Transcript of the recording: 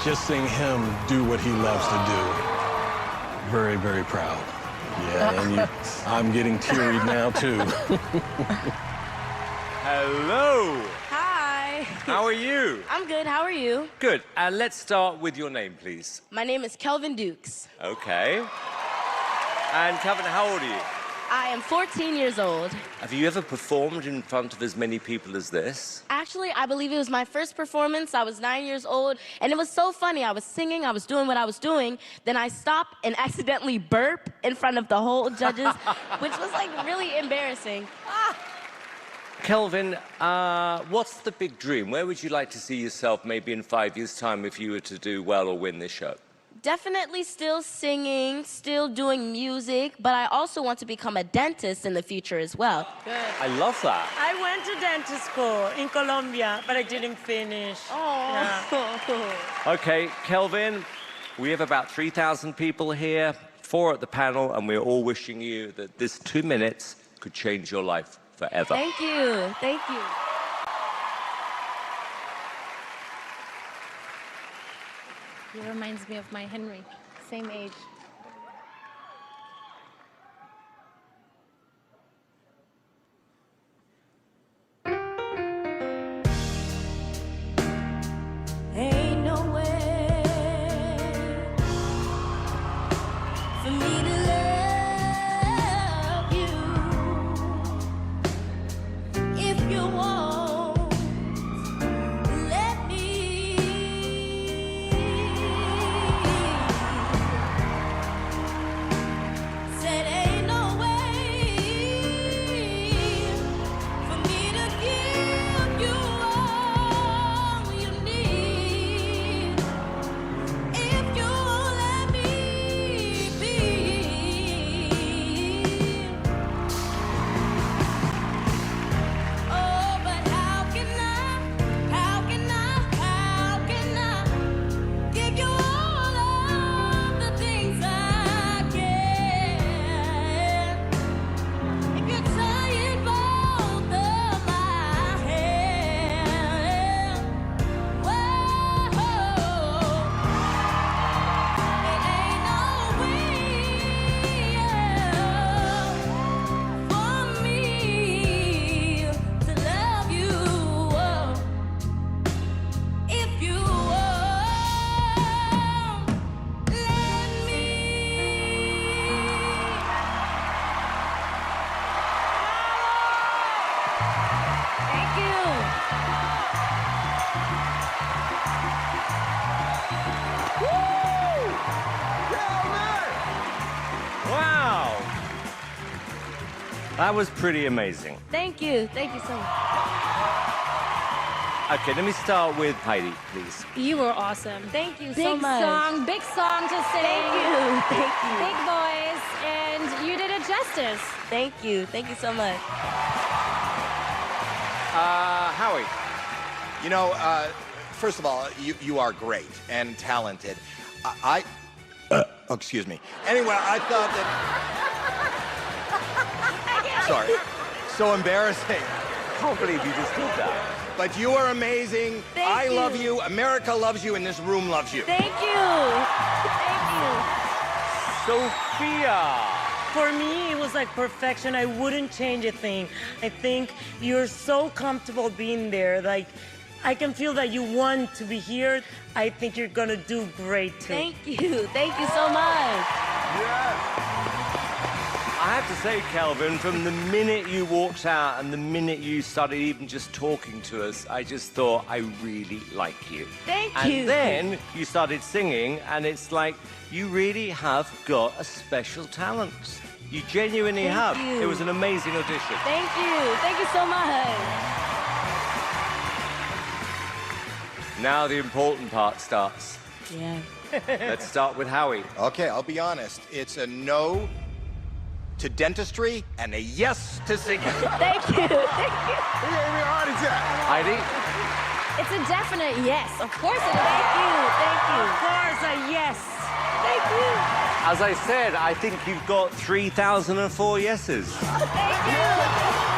just seeing him do what he loves to do. Very, very proud. Yeah, and I'm getting teary now, too. Hello. Hi. How are you? I'm good. How are you? Good. And let's start with your name, please. My name is Kelvin Dukes. Okay. And Kelvin, how old are you? I am 14 years old. Have you ever performed in front of as many people as this? Actually, I believe it was my first performance. I was 9 years old, and it was so funny. I was singing, I was doing what I was doing, then I stopped and accidentally burp in front of the whole judges, which was like really embarrassing. Kelvin, what's the big dream? Where would you like to see yourself maybe in 5 years' time if you were to do well or win this show? Definitely still singing, still doing music, but I also want to become a dentist in the future as well. Good. I love that. I went to dental school in Colombia, but I didn't finish. Oh. Okay, Kelvin, we have about 3,000 people here, 4 at the panel, and we're all wishing you that this 2 minutes could change your life forever. Thank you. Thank you. He reminds me of my Henry, same age. Ain't no way for me to love you if you won't let me. Said ain't no way for me to give you all you need if you won't let me be. Oh, but how can I give you all of the things I can if you're tying both of my hands? Whoa, it ain't no way for me to love you if you won't let me. Thank you. Wow! That was pretty amazing. Thank you. Thank you so much. Okay, let me start with Heidi, please. You were awesome. Thank you so much. Big song to sing. Thank you. Thank you. Big voice, and you did it justice. Thank you. Thank you so much. Howie. You know, first of all, you are great and talented. Oh, excuse me. Anyway, I thought that... Sorry. So embarrassing. I can't believe you just did that. But you are amazing. Thank I you. love you. America loves you, and this room loves you. Thank you. Thank you. Sophia. For me, it was like perfection. I wouldn't change a thing. I think you're so comfortable being there. Like, I can feel that you want to be here. I think you're gonna do great too. Thank you. Thank you so much. I have to say, Kelvin, from the minute you walked out and the minute you started even just talking to us, I just thought, I really like you. Thank and you. And then you started singing, and it's like, you really have got a special talent. You genuinely Thank have. you. It was an amazing audition. Thank you. Thank you so much. Now the important part starts. Yeah. Let's start with Howie. Okay, I'll be honest. It's a no to dentistry and a yes to singing. Thank you. Thank you. Heidi? It's a definite yes. Of course it is. Thank you. Thank you. Of course, a yes. Thank you. As I said, I think you've got 3,004 yeses. Thank you.